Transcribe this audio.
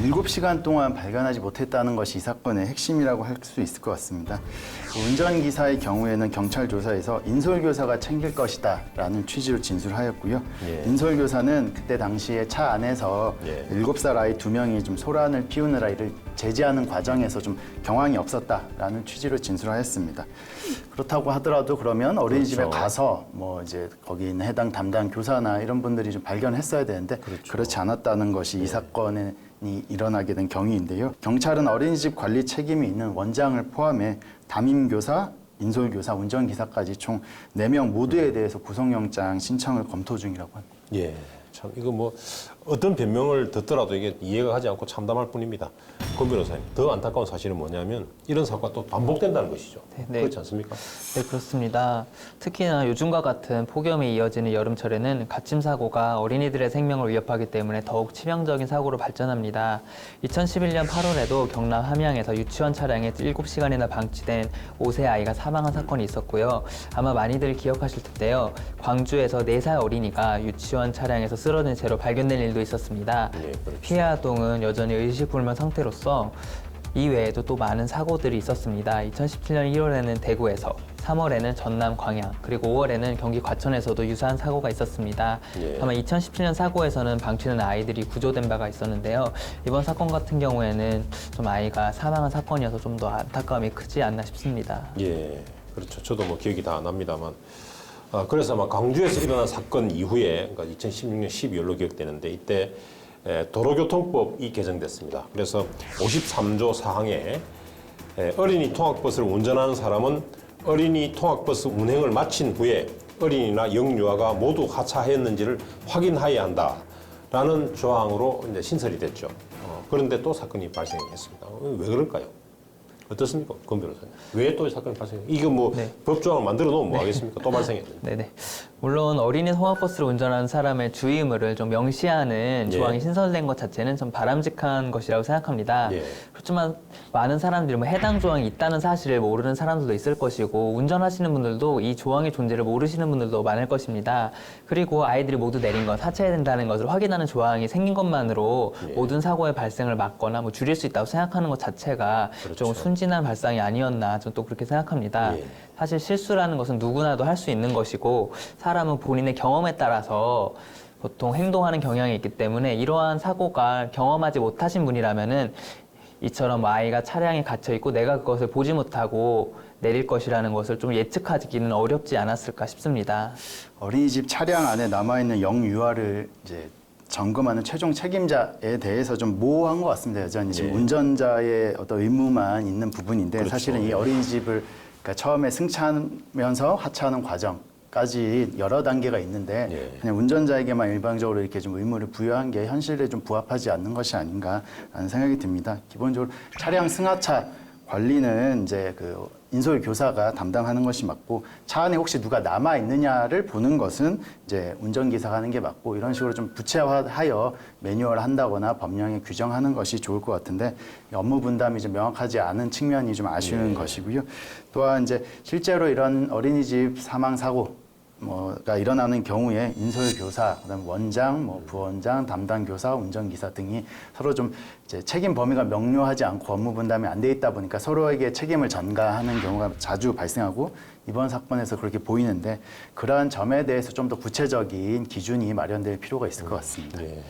7시간 동안 발견하지 못했다는 것이 이 사건의 핵심이라고 할 수 있을 것 같습니다. 운전기사의 경우에는 경찰 조사에서 인솔교사가 챙길 것이다 라는 취지로 진술하였고요. 예. 인솔교사는 그때 당시에 차 안에서 예. 7살 아이 2명이 좀 소란을 피우느라 이를 제지하는 과정에서 좀 경황이 없었다라는 취지로 진술하였습니다. 그렇다고 하더라도 그러면 어린이집에 그렇죠. 가서 뭐 이제 거기 있는 해당 담당 교사나 이런 분들이 좀 발견했어야 되는데 그렇죠. 그렇지 않았다는 것이 이 사건이 일어나게 된 경위인데요. 경찰은 어린이집 관리 책임이 있는 원장을 포함해 담임교사, 인솔교사, 운전기사까지 총 4명 모두에 대해서 구속영장 신청을 검토 중이라고 합니다. 예. 참, 이거 뭐, 어떤 변명을 듣더라도 이게 이해가 가지 않고 참담할 뿐입니다. 권 변호사님, 더 안타까운 사실은 뭐냐면 이런 사고가 또 반복된다는 것이죠. 네. 그렇지 않습니까? 네, 그렇습니다. 특히나 요즘과 같은 폭염이 이어지는 여름철에는 갓짐 사고가 어린이들의 생명을 위협하기 때문에 더욱 치명적인 사고로 발전합니다. 2011년 8월에도 경남 함양에서 유치원 차량에 7시간이나 방치된 5세 아이가 사망한 사건이 있었고요. 아마 많이들 기억하실 텐데요. 광주에서 4살 어린이가 유치원 차량에서 쓰러진 채로 발견된 일도 있었습니다. 예, 그렇죠. 피해 아동은 여전히 의식불명 상태로서 이외에도 또 많은 사고들이 있었습니다. 2017년 1월에는 대구에서, 3월에는 전남 광양, 그리고 5월에는 경기 과천에서도 유사한 사고가 있었습니다. 예. 다만 2017년 사고에서는 방치된 아이들이 구조된 바가 있었는데요. 이번 사건 같은 경우에는 좀 아이가 사망한 사건이어서 좀 더 안타까움이 크지 않나 싶습니다. 예. 그렇죠. 저도 뭐 기억이 다 안 납니다만. 그래서 아마 광주에서 일어난 사건 이후에, 그러니까 2016년 12월로 기억되는데, 이때 도로교통법이 개정됐습니다. 그래서 53조 사항에 어린이 통학버스를 운전하는 사람은 어린이 통학버스 운행을 마친 후에 어린이나 영유아가 모두 하차하였는지를 확인해야 한다라는 조항으로 이제 신설이 됐죠. 그런데 또 사건이 발생했습니다. 왜 그럴까요? 어떻습니까? 권 변호사님. 왜 또 사건이 발생해요? 이거 뭐 네. 법조항을 만들어 놓으면 뭐 하겠습니까? 또 발생했는데. 네네. 물론 어린이 통학버스를 운전하는 사람의 주의 의무를 좀 명시하는 예. 조항이 신설된 것 자체는 좀 바람직한 것이라고 생각합니다. 예. 그렇지만 많은 사람들이 뭐 해당 조항이 있다는 사실을 모르는 사람들도 있을 것이고 운전하시는 분들도 이 조항의 존재를 모르시는 분들도 많을 것입니다. 그리고 아이들이 모두 내린 것, 하차해야 된다는 것을 확인하는 조항이 생긴 것만으로 예. 모든 사고의 발생을 막거나 뭐 줄일 수 있다고 생각하는 것 자체가 그렇죠. 좀 순진한 발상이 아니었나 저는 또 그렇게 생각합니다. 예. 사실 실수라는 것은 누구나도 할 수 있는 것이고 사람은 본인의 경험에 따라서 보통 행동하는 경향이 있기 때문에 이러한 사고가 경험하지 못하신 분이라면은 이처럼 아이가 차량에 갇혀 있고 내가 그것을 보지 못하고 내릴 것이라는 것을 좀 예측하기는 어렵지 않았을까 싶습니다. 어린이집 차량 안에 남아있는 영유아를 이제 점검하는 최종 책임자에 대해서 좀 모호한 것 같습니다. 여전히 지금 예. 운전자의 어떤 의무만 있는 부분인데 그렇죠. 사실은 이 예. 어린이집을 그러니까 처음에 승차하면서 하차하는 과정까지 여러 단계가 있는데 예. 그냥 운전자에게만 일방적으로 이렇게 좀 의무를 부여한 게 현실에 좀 부합하지 않는 것이 아닌가라는 생각이 듭니다. 기본적으로 차량 승하차 관리는 이제 그 인솔 교사가 담당하는 것이 맞고 차 안에 혹시 누가 남아 있느냐를 보는 것은 이제 운전기사가 하는 게 맞고 이런 식으로 좀 구체화하여 매뉴얼 한다거나 법령에 규정하는 것이 좋을 것 같은데 업무 분담이 좀 명확하지 않은 측면이 좀 아쉬운 것이고요. 또한 이제 실제로 이런 어린이집 사망 사고 가 일어나는 경우에 인솔교사, 그다음 원장, 뭐 부원장, 담당 교사, 운전기사 등이 서로 좀 이제 책임 범위가 명료하지 않고 업무 분담이 안 돼 있다 보니까 서로에게 책임을 전가하는 경우가 자주 발생하고 이번 사건에서 그렇게 보이는데 그러한 점에 대해서 좀 더 구체적인 기준이 마련될 필요가 있을 것 같습니다. 예.